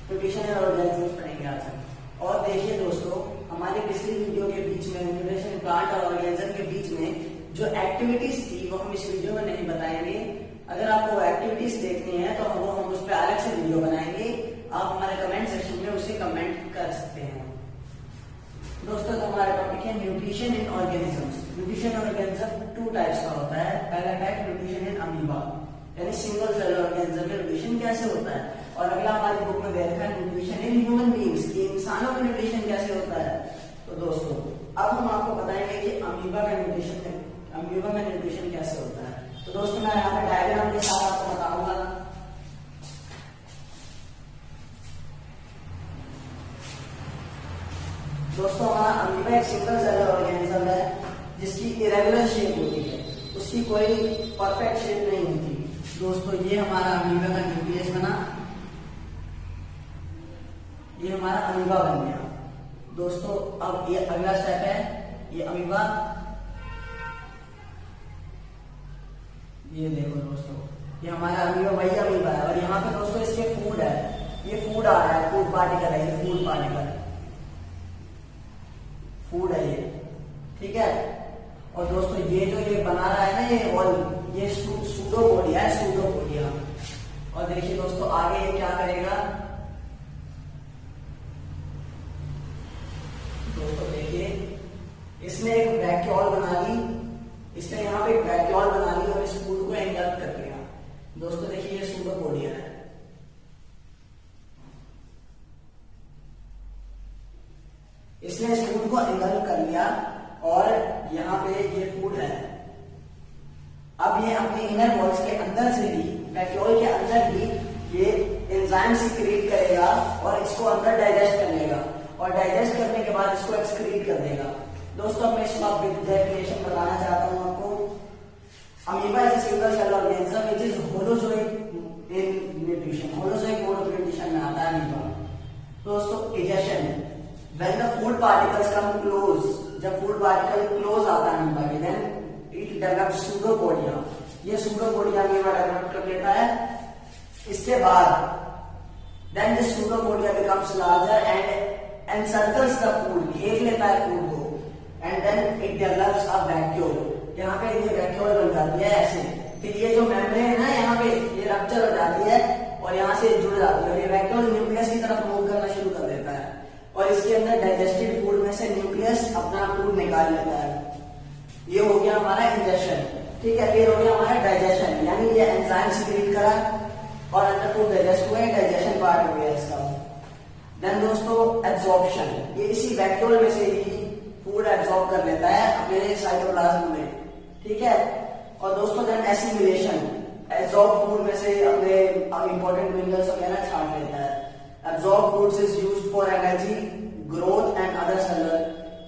Nutrition and organisms पढ़ेंगे आज हम। और देखिए दोस्तों, हमारे पिछली वीडियो के बीच में न्यूट्रिशन प्लांट और ऑर्गेनिज्म के बीच में जो एक्टिविटीज थी वो हम इस वीडियो में नहीं बताएंगे। अगर आपको एक्टिविटीज देखनी है तो हम उस पर अलग से वीडियो बनाएंगे। आप हमारे कमेंट सेक्शन में उसे कमेंट कर सकते हैं। दोस्तों, तो हमारा टॉपिक है nutrition in organisms. Nutrition organism two types का होता है। पहला टाइप न्यूट्रिशन इन अमीबा, यानी सिंगल सेल ऑर्गेनिज्म में न्यूट्रिशन कैसे होता है। और अगला हमारी बुक में देखा है न्यूट्रिशन इन ह्यूमन बीइंग्स, कि इंसानों में न्यूट्रिशन कैसे होता है। तो दोस्तों, अब हम आपको बताएंगे कि अमीबा में न्यूट्रिशन कैसे होता है। तो दोस्तों, मैं यहाँ पे डायग्राम के साथ आपको बताऊंगा। दोस्तों, हमारा अमीबा एक सिंगल सेलर ऑर्गेनिज्म है जिसकी इरेगुलर शेप होती है, उसकी कोई परफेक्ट शेप नहीं होती। दोस्तों, ये हमारा अमीबा का न्यूक्लियस बना, ये हमारा अमीबा बन गया। दोस्तों, अब ये अगला स्टेप है, ये अमीबा, ये देखो दोस्तों, ये हमारा अमीबा वही अमीबा है। और यहाँ पे दोस्तों इसके फूड है, ये फूड आ रहा है, फूड पार्टिकल है, ये फूड पार्टिकल फूड है ये, ठीक है। और दोस्तों, ये जो ये बना रहा है ना, ये वॉल, ये सूडोपोडिया है, सूडोपोडिया। और देखिए दोस्तों, आगे ये क्या करेगा। दोस्तों देखिए, इसने एक वैक्यूल बना ली, इसने यहाँ पे एक वैक्यूल बना ली और इस फूड को एंगल्फ कर लिया। दोस्तों देखिए, ये सूडोपोडिया है, इसने इस फूड को एंगल्फ कर लिया और यहाँ पे ये फूड है। अब ये अपने इनर वॉल्स के अंदर से ही, वैक्यूल के अंदर ही ये एंजाइम सीक्रेट करेगा और इसको अंदर डाइजेस्ट कर लेगा। और डाइजेस्ट करने के बाद इसको एक्सक्रीट कर देगा। दोस्तों, मैं इसका डेफिनेशन बताना चाहता हूँ आपको। Amoeba is a single cell organism which is holozoic in nutrition. Holozoic mode of nutrition में आता है अमीबा। दोस्तों, digestion, when the food particles come close, जब फूड पार्टिकल क्लोज आता है अमीबा के, then it develops pseudopodia। ये pseudopodia amoeba develop कर लेता है। इसके बाद then this pseudopodia becomes larger and encircles the food, घेर लेता है फूड को, and then it develops a vacuole। यहाँ पे ये वैक्यूल बन जाती है ऐसे। फिर ये जो मेम्ब्रेन है ना, यहाँ पे ये रप्चर हो जाती है और यहाँ से जुड़ जाती है और ये वैक्यूल न्यूक्लियस की तरफ मूव करना शुरू कर देता है और इसके अंदर डाइजेस्टिव फूड में से न्यूक्लियस अपना फूड निकाल लेता है। ये हो गया हमारा इंजेक्शन, ठीक है। फिर हो गया हमारा डाइजेशन, यानी ये एंजाइम सीक्रेट करा और अंदर फूड डाइजेस्ट हुआ, डाइजेशन पार्ट हो गया इसका। देन दोस्तों, एब्जॉर्प्शन, ये इसी वैक्यूल में से ही फूड एब्जॉर्ब कर लेता है अपने साइटोप्लाज्म में, ठीक है। और दोस्तों, देन एसिमिलेशन, एब्जॉर्ब फूड में से अपने इंपॉर्टेंट मिनरल्स वगैरह छांट लेता है। Absorbed foods is used for energy, growth and other cellular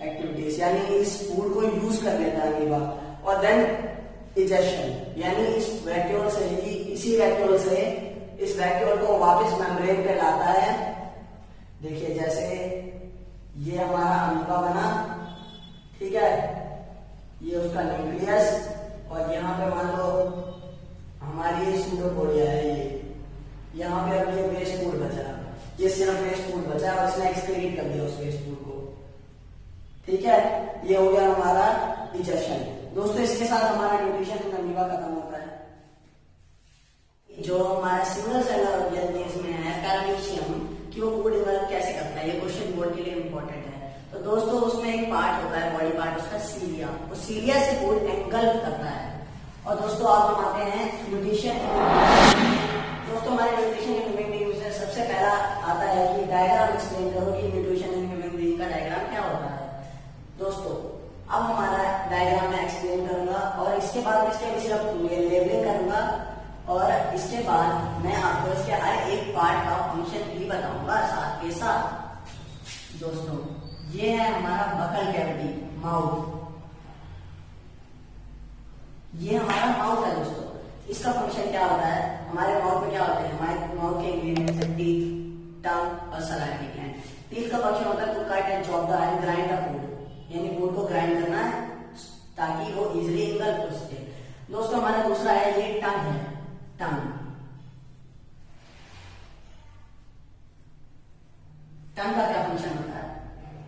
activities, यानी इस फूड को यूज कर लेता है अमीबा। और देन इजेक्शन, यानी इस वैक्यूल से ही, इसी वैक्यूल से इस वैक्यूल को वापस मेम्ब्रेन पे लाता है। देखिए, जैसे ये हमारा अमीबा बना, ठीक है, ये उसका न्यूक्लियस और यहाँ पे मान लो हमारी सूडोपोडिया है ये, यहाँ पे अब ये वेस्ट फूड बचा, ये सिर्फ वेस्ट फूड बचा और इसने एक्सक्रीट कर दिया उस वेस्ट फूड को, ठीक है। ये हो गया हमारा डिजेशन। दोस्तों, इसके साथ हमारा न्यूट्रिशन अमीबा खत्म होता है। जो हमारा सिंगल सेलर ऑर्गेनिज्म में है पैरामीशियम, कि वो फूड डेवलप कैसे करता है, ये क्वेश्चन बोर्ड के लिए इंपॉर्टेंट है। तो दोस्तों, उसमें एक पार्ट होता है, बॉडी पार्ट उसका सीलिया, वो सीलिया से फूड एंगल्फ करता है। और दोस्तों, अब हम आते हैं न्यूट्रिशन। दोस्तों, हमारे न्यूट्रिशन इन ह्यूमन बीइंग में सबसे पहला आता है कि डायग्राम एक्सप्लेन करो कि न्यूट्रिशन इन ह्यूमन बीइंग का डायग्राम क्या होता है। दोस्तों, अब हमारा डायग्राम में एक्सप्लेन करूंगा और इसके बाद मैं इसके सिर्फ लेबलिंग करूंगा और इसके बाद मैं आपको इसके हर एक पार्ट का फंक्शन भी बताऊंगा साथ के साथ। दोस्तों, ये है हमारा बकल कैविटी, माउथ, ये हमारा माउथ है। दोस्तों, इसका फंक्शन क्या होता है, हमारे माउथ में क्या होता है, हमारे माउथ के इंग्रेडिएंट्स हैं टीथ, टंग और सलाइवरी ग्लैंड। टीथ का फंक्शन होता है to cut and chop the and grind the food, यानी फूड को ग्राइंड करना है ताकि वो इजिली इंगल्फ हो सके। दोस्तों, हमारा दूसरा है, ये टंग है, टंग, टंग का क्या फंक्शन होता है?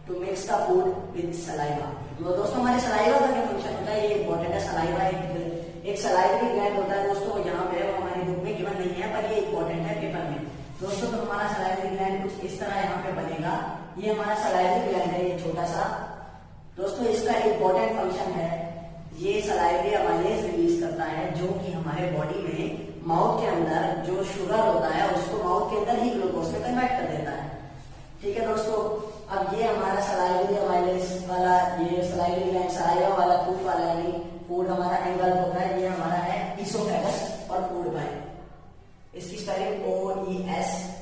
To mix the food with saliva. तो दोस्तों हमारे सलाइवा का क्या फंक्शन होता है? ये इंपॉर्टेंट है। सलाइवा एक सलाइवरी ग्लैंड होता है दोस्तों, यहाँ पे हमारी बुक में गिवन नहीं है पर ये इंपॉर्टेंट है पेपर में। दोस्तों तो हमारा सलाइवरी ग्लैंड कुछ इस तरह यहाँ पे बनेगा। ये हमारा सलाइवरी ग्लैंड है, ये छोटा सा। दोस्तों इसका इंपॉर्टेंट फंक्शन है, ये सलाइवरी अमाइलेज रिलीज करता है जो कि हमारे बॉडी में माउथ के अंदर जो शुगर होता है उसको माउथ के अंदर ही ग्लूकोज में कन्वर्ट कर देता है। ठीक है दोस्तों, अब ये हमारा सलाइवरी अमाइलेज वाला, ये सलाइवरी ग्लैंड सलाइवा वाला फूड वाला यानी फूड हमारा एंगल होता है, ये हमारा है इसोफेगस और फूड पाइप। इसकी स्पेलिंग OESOPHAGUS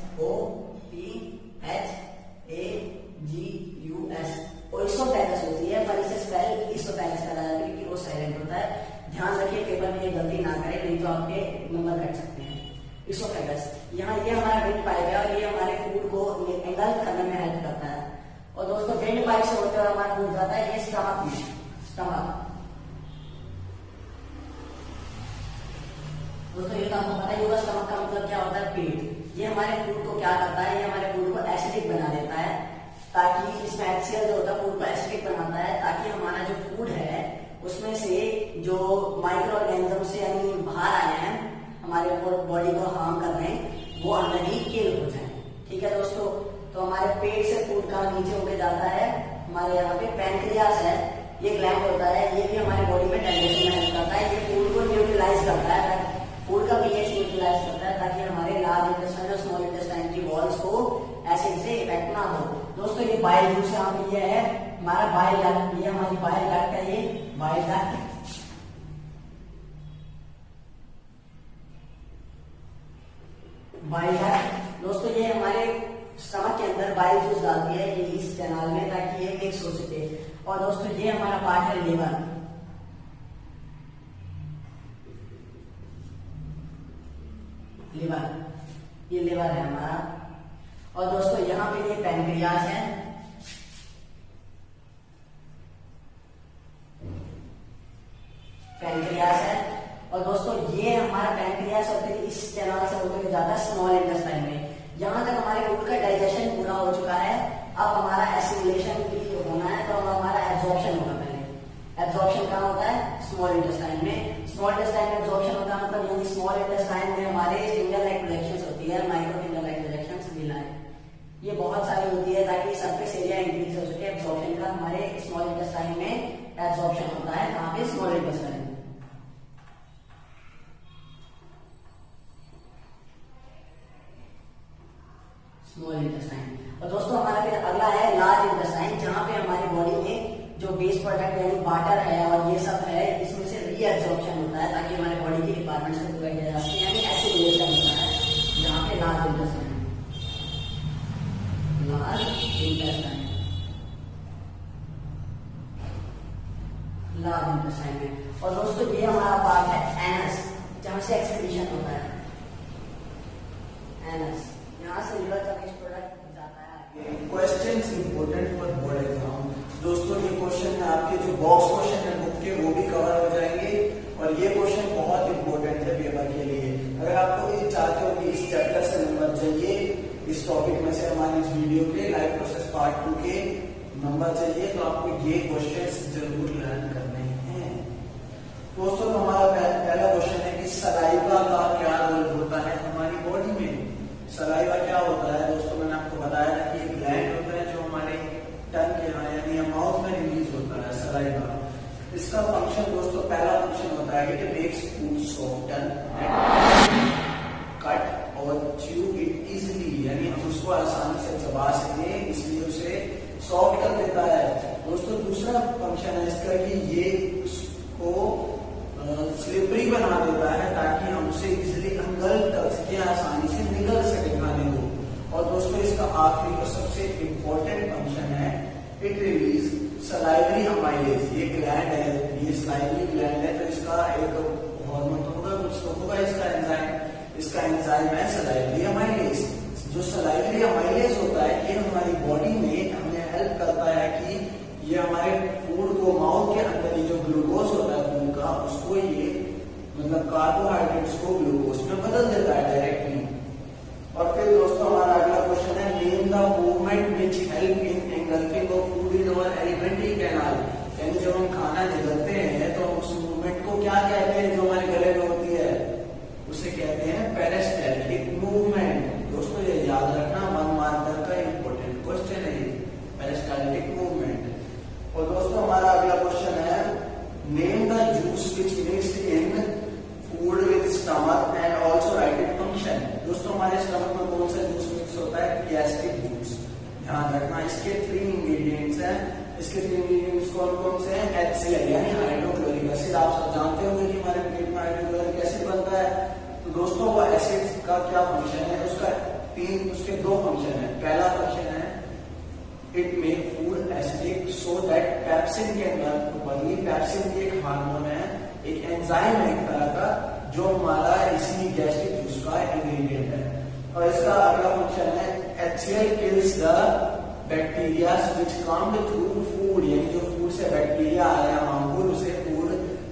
ओइसोफेगस होती है, पर इसे स्पेल इसोफेगस कहा जाता है क्योंकि वो साइलेंट होता है। ध्यान रखिए पेपर में ये गलती ना करें, नहीं तो आपके नंबर कट सकते हैं। इसोफेगस, यहाँ ये हमारा विंड पाइप है और ये हमारे फूड को एंगल्फ करने में हेल्प करता है। और दोस्तों विंड पाइप से होते हुए हमारा फूड जाता है ये स्टमक में। स्टमक दोस्तों ये तो आपको पता ही होगा, स्टमक का मतलब क्या होता है? पेट। ये हमारे फूड को क्या करता है? ये हमारे फूड को एसिडिक बना देता है, ताकि इसमें HCl जो होता है फूड को एसिडिक बनाता है, ताकि हमारा जो फूड है उसमें से जो माइक्रो ऑर्गेनिज्म से यानी बाहर आए हैं हमारे बॉडी को हार्म करने, वो अंदर ही किल हो जाए। ठीक है दोस्तों, तो हमारे पेट से फूड का नीचे होके जाता है, हमारे यहाँ पे पैंक्रियास है, ये ग्लैंड होता है, ये भी हमारे बॉडी में डाइजेशन में हेल्प करता है। ये फूड को न्यूट्रलाइज करता है, फूड का पीएच न्यूट्रलाइज करता है, ताकि हमारे लार्ज इंटेस्टाइन और स्मॉल इंटेस्टाइन की वॉल्स को एसिड से इफेक्ट ना हो। दोस्तों ये बाइल जूस यहाँ पे ये है हमारा बाइल डक्ट, ये हमारी बाइल डक्ट है, ये बाइल डक्ट। बाइल डक्ट दोस्तों ये हमारे स्टमक के अंदर बाइल जूस डालती है ये इस कैनाल में, ताकि ये मिक्स हो सके। और दोस्तों ये हमारा पार्ट है लिवर। लिवर, ये लिवर है हमारा। और दोस्तों यहाँ पे ये पैंक्रियास है, पैंक्रियास है। और दोस्तों ये हमारा पैंक्रियास और फिर इस चैनल से होते हुए जाता है स्मॉल इंटेस्टाइन में। यहाँ तक हमारे फूड का डाइजेशन पूरा हो चुका है, अब हमारा एसिमिलेशन भी होना है, तो हमारा एब्जॉर्प्शन होगा। पहले एब्जॉर्प्शन कहाँ होता है? स्मॉल इंटेस्टाइन में। स्मॉल इंटेस्टाइन में एब्जॉर्प्शन होता है मतलब यानी स्मॉल इंटेस्टाइन में हमारे फिंगर लाइक प्रोजेक्शंस होती है, माइक्रो फिंगर लाइक प्रोजेक्शंस मिला है, ये बहुत सारी होती है ताकि सरफेस एरिया इंक्रीज हो सके। एब्जॉर्प्शन का हमारे स्मॉल इंटेस्टाइन में एब्जॉर्प्शन होता है, कहाँ पे? Small intestine. Small intestine. और दोस्तों हमारा फिर अगला है लार्ज इंटेस्टाइन, जहां पे हमारी बॉडी में जो वेस्ट प्रोडक्ट यानी वाटर है और ये सब है, इसमें से रीएब्जॉर्प्शन होता है ताकि हमारे बॉडी की रिक्वायरमेंट्स को पूरा किया जा सके, यानी एसिमिलेशन होता है, जहां पे large intestine. Large intestine, large intestine में। और दोस्तों ये हमारा पार्ट है एनस, जहां से एक्सक्रीशन होता है। एनस, यहाँ से लिवर का वेस्ट प्रोडक्ट जाता है। Questions important for board exam. दोस्तों ये क्वेश्चन है आपके जो बॉक्स क्वेश्चन है बुक के, वो भी कवर हो जाएंगे और ये क्वेश्चन बहुत इंपॉर्टेंट है पेपर के लिए। अगर आपको ये चाहते हो कि इस चैप्टर से नंबर चाहिए, इस टॉपिक में से हमारी इस वीडियो के लाइव प्रोसेस पार्ट 2 के नंबर चाहिए, तो आपको ये क्वेश्चंस जरूर लर्न करने हैं। दोस्तों तो हमारा पहला क्वेश्चन है कि सलाइवा का क्या रोल होता है हमारी बॉडी में। सलाइवा क्या होता है दोस्तों? मैंने आपको बताया था कि एक ग्लैंड होता है जो हमारे टंग के यहाँ यानी माउथ में रिलीज होता है सलाइवा। इसका फंक्शन दोस्तों पहला फंक्शन होता है it makes food soften and cut और च्यू इट इजीली, यानी हम उसको आसानी से चबा सके इसलिए उसे सॉफ्ट कर देता है। दोस्तों दूसरा फंक्शन है इसका कि ये उसको स्लिपरी बना देता है ताकि हम उसे इजिली अंगल कर सके, आसानी से निकल सके खाने को। और दोस्तों इसका आखिरी और सबसे इम्पोर्टेंट फंक्शन है इट रिलीज सलाइवरी अमाइलेज। ये ग्लैंड है, ये सलाइवरी ग्लैंड है, तो इसका एक हार्मोन तो होगा, कुछ तो होगा इसका एंजाइम। इसका एंजाइम है सलाइवरी अमाइलेज। जो सलाइवरी अमाइलेज होता है ये हमारी बॉडी में हमें हेल्प करता है कि ये हमारे फूड को माउथ के अंदर ये जो ग्लूकोज होता है फूड का, उसको ये मतलब कार्बोहाइड्रेट्स को ग्लूकोज में बदल देता है डायरेक्टली। और फिर दोस्तों हमारा अगला क्वेश्चन है नेम द मूवमेंट खाना निगलते हैं तो उस मूवमेंट को क्या कहते हैं, जो हमारे गले में होती है उसे कहते हैं पेरिस्टाल्टिक मूवमेंट। दोस्तों ये याद रखना, 1 मार्कर का इंपॉर्टेंट क्वेश्चन है पेरिस्टाल्टिक मूवमेंट। और दोस्तों हमारा अगला क्वेश्चन है, name the juice which mixed in food with stomach and also right it function. दोस्तों हमारे स्टमक में कौन सा जूस मिक्स होता है, गैस्ट्रिक जूस। ध्यान रखना, इसके 3 इंग्रेडिएंट्स हैं। इसके 3 इंग्रेडिएंट्स कौन कौन से हैं, HCl यानी हाइड्रोक्लोरिक एसिड। आप सब जानते होंगे कि हमारे पेट में हाइड्रोक्लोरिक एसिड बनता है। तो दोस्तों वो एसिड का क्या फंक्शन है, उसके 2 फंक्शन है। पहला फंक्शन है it make food acidic so that pepsin can work properly. Pepsin एक हार्मोन है, एक एंजाइम है एक तरह का, जो हमारा इसी गैस्ट्रिक जूस का इंग्रेडिएंट है। और इसका अगला फंक्शन है HCl kills the bacteria which come through food, यानी जो फूड से बैक्टीरिया आया हार्मफुल, उसे फूड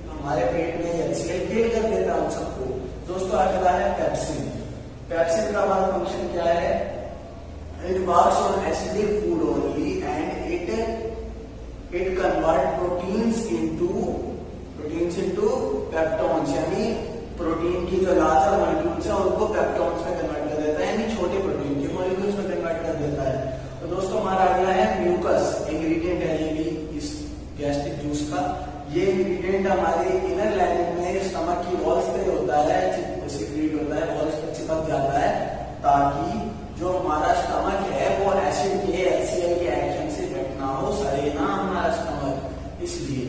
हमारे पेट में HCl किल कर देता है उन सबको। दोस्तों अगला है पेप्सिन। पेप्सिन का हमारा फंक्शन क्या है, it works on acidic food only and it convert proteins into peptones, यानी प्रोटीन की जो लार्जर मॉलिक्यूल्स है उनको पेप्टोन्स में कन्वर्ट कर देता है, यानी छोटे प्रोटीन के मॉलिक्यूल्स में कन्वर्ट कर देता है। तो दोस्तों हमारा अगला है म्यूकस, इंग्रेडिएंट है ये भी इस गैस्ट्रिक जूस का। ये इंग्रेडिएंट हमारे इनर लाइनिंग में स्टमक की वॉल्स पे होता है, सिक्रीट होता है, वॉल्स पे चिपक जाता है, ताकि जो हमारा स्टमक है वो एसिड के HCl के एक्शन से वेट ना हो, सड़े ना हमारा स्टमक। इसलिए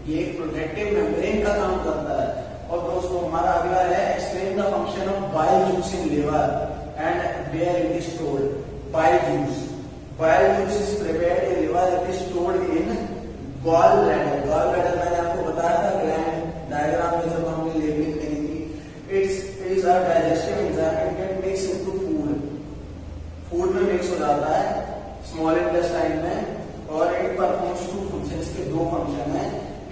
ये एक प्रोटेक्टिव मेम्ब्रेन का काम करता है। और दोस्तों हमारा अगला है explain the function of bile juice in liver and where it is stored. Bile juice is prepared in liver, it is stored in gall bladder. Gall bladder मैंने आपको बताया था ग्लैंड डायग्राम में जब हमने लेबलिंग करी थी। It is a digestive enzyme, it get mix into food में मिक्स हो जाता है स्मॉल इंटेस्टाइन में, और इट परफॉर्म्स 2 फंक्शन, इसके 2 फंक्शन है।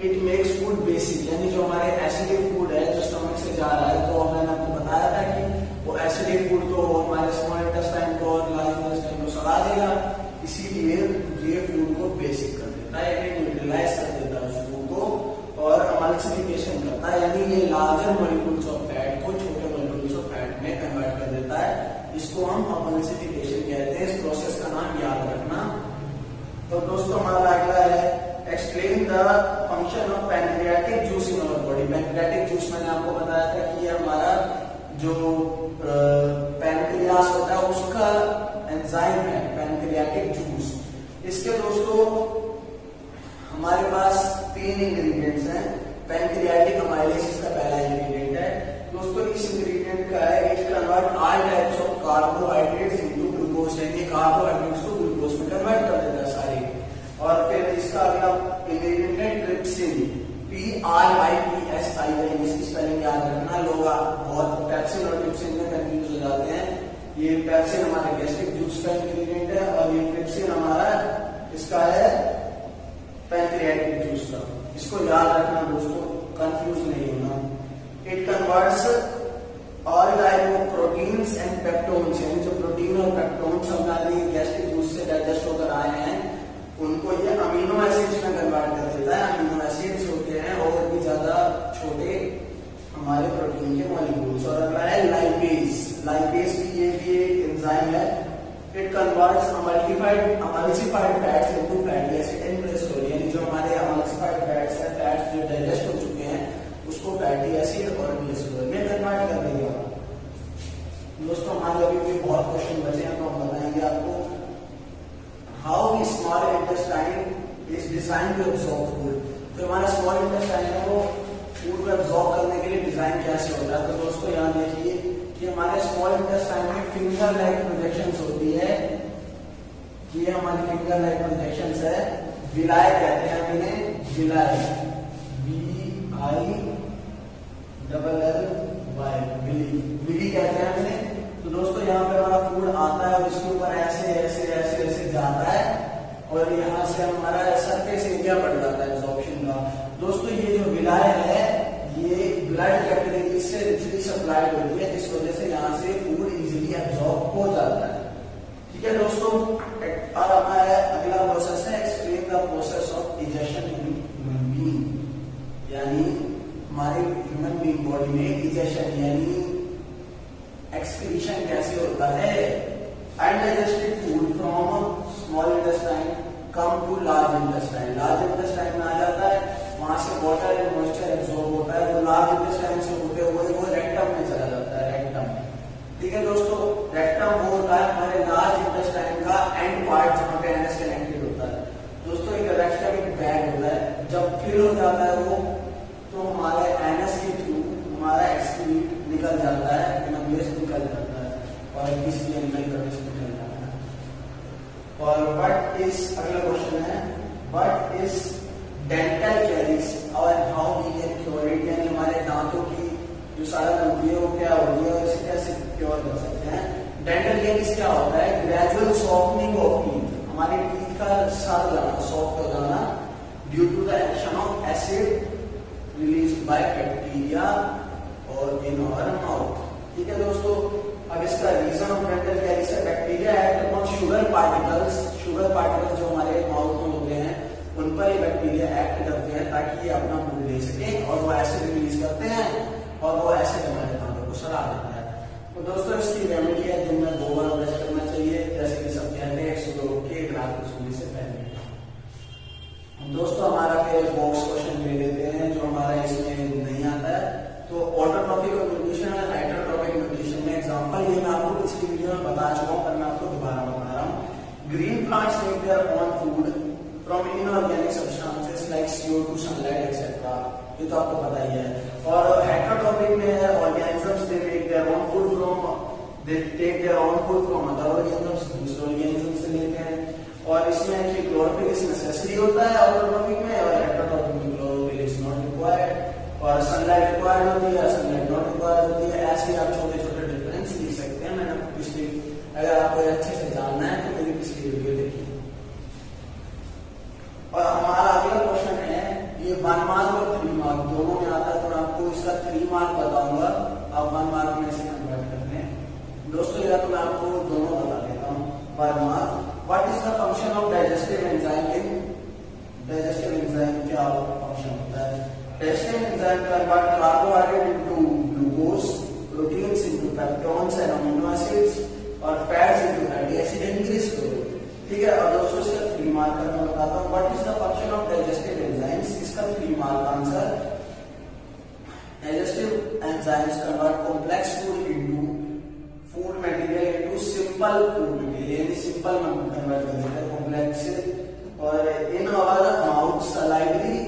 इट मेक्स फूड बेसिक, यानी जो हमारे एसिडिक फूड है जो स्टमक से जा रहा है, तो मैंने आपको बताया था कि वो एसिडिक फूड को हमारे स्मॉल इंटेस्टाइन को और लार्ज इंटेस्टाइन को सड़ा देगा, इसीलिए ये फूड को बेसिक कर देता है, यानी न्यूट्रलाइज कर देता है उस फूड को, और अमल्सिफिकेशन करता है, यानी ये लार्जर मॉलिक्यूल्स ऑफ फैट को छोटे मॉलिक्यूल्स ऑफ फैट में कन्वर्ट कर देता है। इसको हम अमल्सिफिकेशन कहते हैं। इस प्रोसेस का नाम याद रखना। तो दोस्तों हमारा अगला है explain the function of pancreatic juice in our body. Pancreatic juice मैंने आपको बताया था कि ये हमारा जो पैनक्रियास होता है उसका एंजाइम है पैनक्रियाटिक जूस। इसके दोस्तों हमारे पास 3 इंग्रेडिएंट्स हैं। पैनक्रियाटिक अमाइलेज इसका पहला इंग्रेडिएंट है। दोस्तों इस इंग्रेडिएंट का है it convert all types of carbohydrates into glucose, यानी कार्बोहाइड्रेट्स को ग्लूकोज में कन्वर्ट कर देता है सारे। और फिर इसका अगला इंग्रेडिएंट है ट्रिप्सिन, TRIPSIN, इसकी स्पेलिंग याद रखना। लोग बहुत पेप्सिन और ट्रिप्सिन में कंफ्यूज हो जाते हैं। ये पेप्सिन हमारे गैस्ट्रिक जूस का इंग्रेडिएंट है और ये ट्रिप्सिन हमारा इसका है पैनक्रियाटिक जूस का। इसको याद रखना दोस्तों, कंफ्यूज नहीं होना। It converts all type of proteins and peptones, यानी जो प्रोटीन और पेप्टोन्स हमारे गैस्ट्रिक जूस से डाइजेस्ट होकर आए हैं उनको ये अमीनो एसिड्स में कन्वर्ट कर देता है। अमीनो एसिड्स होते हैं और भी ज्यादा छोटे हमारे प्रोटीन के मॉलिक्यूल्स। और अगला है लाइपेज। लाइपेज भी एक एंजाइम है। It converts emulsified fats into fatty acid and cholesterol, यानी जो हमारे अमल्सिफाइड फैट्स हैं, फैट्स जो डाइजेस्ट हो चुके हैं उसको फैटी एसिड और कोलेस्ट्रॉल में कन्वर्ट कर देगा। दोस्तों हमारे अभी भी बहुत क्वेश्चन बचे हैं तो हम बताएंगे आपको। How small intestine is design to absorb food. तो हमारा स्मॉल इंटेस्टाइन है वो फूड को एब्सॉर्ब करने के लिए डिजाइन कैसे होता है। तो दोस्तों यहाँ देखिए कि हमारे स्मॉल इंटेस्टाइन में फिंगर लाइक प्रोजेक्शंस होती है। ये हमारी फिंगर लाइक प्रोजेक्शंस है। विलाय कहते हैं इन्हें, विलाय, VILLY, विली कहते हैं इन्हें। तो दोस्तों यहाँ पे हमारा फूड आता है और इसके ऊपर ऐसे ऐसे ऐसे ऐसे जाता है और यहाँ से हमारा सरफेस एरिया बढ़ जाता है एब्जॉर्प्शन का। दोस्तों ये जो विलाय है ये ब्लड कैपिलरी से रिचली सप्लाइड होती है, जिस वजह से यहाँ से फूड इजीली एब्जॉर्ब हो जाता है। ठीक है दोस्तों, और हमारा अगला प्रोसेस है explain the process of digestion in human being. Digestion यानी एक्सक्रीशन कैसे होता है। Undigested food from small intestine come to large intestine, large intestine में आ जाता है, वहां से वाटर एंड मॉइस्चर एब्सॉर्ब होता है, तो लार्ज इंटेस्टाइन से होते हुए वो रेक्टम में चला जाता है, रेक्टम। ठीक है दोस्तों, रेक्टम वो होता है हमारे लार्ज इंटेस्टाइन का एंड पार्ट जहां पे एनएस कनेक्टेड होता है। दोस्तों एक रेक्टम एक बैग होता है, जब फिल हो जाता है वो तो हमारे एनएस के थ्रू हमारा एक्सक्रीट निकल जाता है, वेस्ट निकल जाता है और किसी एनिमल का वेस्ट निकल जाता है। और व्हाट इज, अगला क्वेश्चन है, व्हाट इज डेंटल कैरीज और how we can cure it, यानी हमारे दांतों की जो सारा होती है वो क्या होती है और इसे कैसे क्योर कर सकते हैं। डेंटल कैरीज क्या होता है, ग्रेजुअल सॉफ्टनिंग ऑफ टीथ, हमारे टीथ का सड़ जाना, सॉफ्ट हो जाना due to the action of acid released by bacteria और इन आवर माउथ। ठीक है दोस्तों, अब इसका रीजन ऑफ डेंटल कैरीज है bacteria act upon sugar particles, sugar particles जो हमारे माउथ में होते हैं उन पर ये बैक्टीरिया एक्ट करते हैं ताकि ये अपना फूड ले सके और वो एसिड रिलीज करते हैं और वो एसिड हमारे दांतों को सड़ा देता है। तो दोस्तों इसकी रेमेडी है दिन में 2 बार ब्रश करना चाहिए, जैसे कि सब कहते हैं सुबह उठ के रात को सोने से पहले। दोस्तों हमारा फिर बॉक्स क्वेश्चन ले लेते हैं जो हमारा इसमें नहीं आता है। तो ऑटोट्रॉपिक न्यूट्रिशन और हाइड्रोट्रॉपिक न्यूट्रिशन में एग्जांपल ये मैं आपको पिछली वीडियो में बता चुका हूं, पर मैं आपको दोबारा बता रहा हूं। Green plants make their own food from inorganic substances like CO2, sunlight etcetera, ये तो आपको पता ही है। और हेटेरोट्रॉपिक में है organisms they make their own food from, they take their own food from other organisms, दूसरे ऑर्गेनिजम्स से लेते हैं। और इसमें कि क्लोरोफिल इज नेसेसरी होता है ऑटोट्रॉपिक में और हेटेरोट्रॉपिक में क्लोरोफिल इज नॉट रिक्वायर्ड और सनलाइट रिक्वायर्ड होती है, सनलाइट नॉट रिक्वायर्ड होती है। ऐसे आप छोटे छोटे डिफरेंस लिख सकते हैं। मैंने आपको पिछली, अगर आपको अच्छे से जानना है तो मेरी पिछली वीडियो देखिए। और हमारा अगला क्वेश्चन है, ये 1 मार्क और 3 मार्क दोनों में आता है, तो मैं आपको इसका 3 मार्क बताऊंगा, आप 1 मार्क में से कन्वर्ट करते हैं। दोस्तों या तो मैं आपको दोनों बता देता हूँ। 1 mark, what is the function of digestive enzyme in, digestive enzyme क्या फंक्शन होता है। Digestive enzyme convert carbohydrate into glucose, proteins into peptones and amino acids और fats into fatty acid and glycerol. ठीक है, और दोस्तों इसका 3 मार्क का मैं बताता हूँ। What is the function of digestive enzymes, इसका 3 mark answer. Digestive enzymes convert complex food into food material into simple food material, यानी सिंपल में कन्वर्ट कर देते हैं कॉम्प्लेक्स। और in our mouth salivary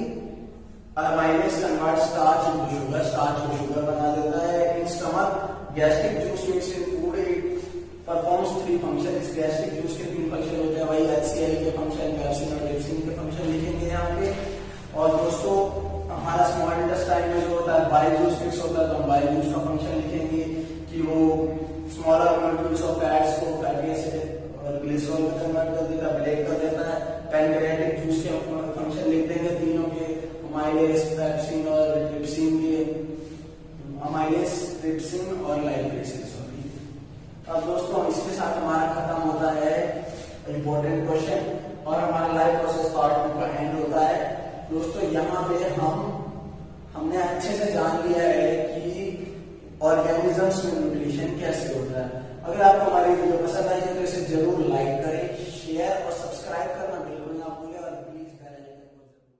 amylase convert starch into sugar, starch को sugar बना देता है। In stomach gastric juice mix in food, it performs 3 function. इस गैस्ट्रिक जूस के 3 फंक्शन होते हैं, वही HCl के फंक्शन, पेप्सिन और ट्रिप्सिन के फंक्शन लिखेंगे यहाँ पे। और दोस्तों हमारा स्मॉल इंटेस्टाइन में जो होता है बाइल जूस मिक्स होता है, तो हम बाइल जूस का फंक्शन लिखेंगे कि वो स्मॉलर मॉलिक्यूल्स ऑफ फैट्स को फैटी एसिड और ग्लिसरॉल में कन्वर्ट कर देता है, ब्रेक कर देता है। पैनक्रियाटिक जूस के फंक्शन लिख देंगे तीनों के, अमाइलेज, पेप्सिन और ट्रिप्सिन के, अमाइलेज, ट्रिप्सिन और लाइपेज। अब दोस्तों इसके साथ हमारा खत्म होता है इंपॉर्टेंट क्वेश्चन और हमारा लाइव प्रोसेस पार्ट 2 का एंड होता है। दोस्तों यहाँ पे हमने अच्छे से जान लिया है कि ऑर्गेनिजम्स में न्यूट्रिशन कैसे होता है। अगर आपको हमारी वीडियो पसंद आई है तो इसे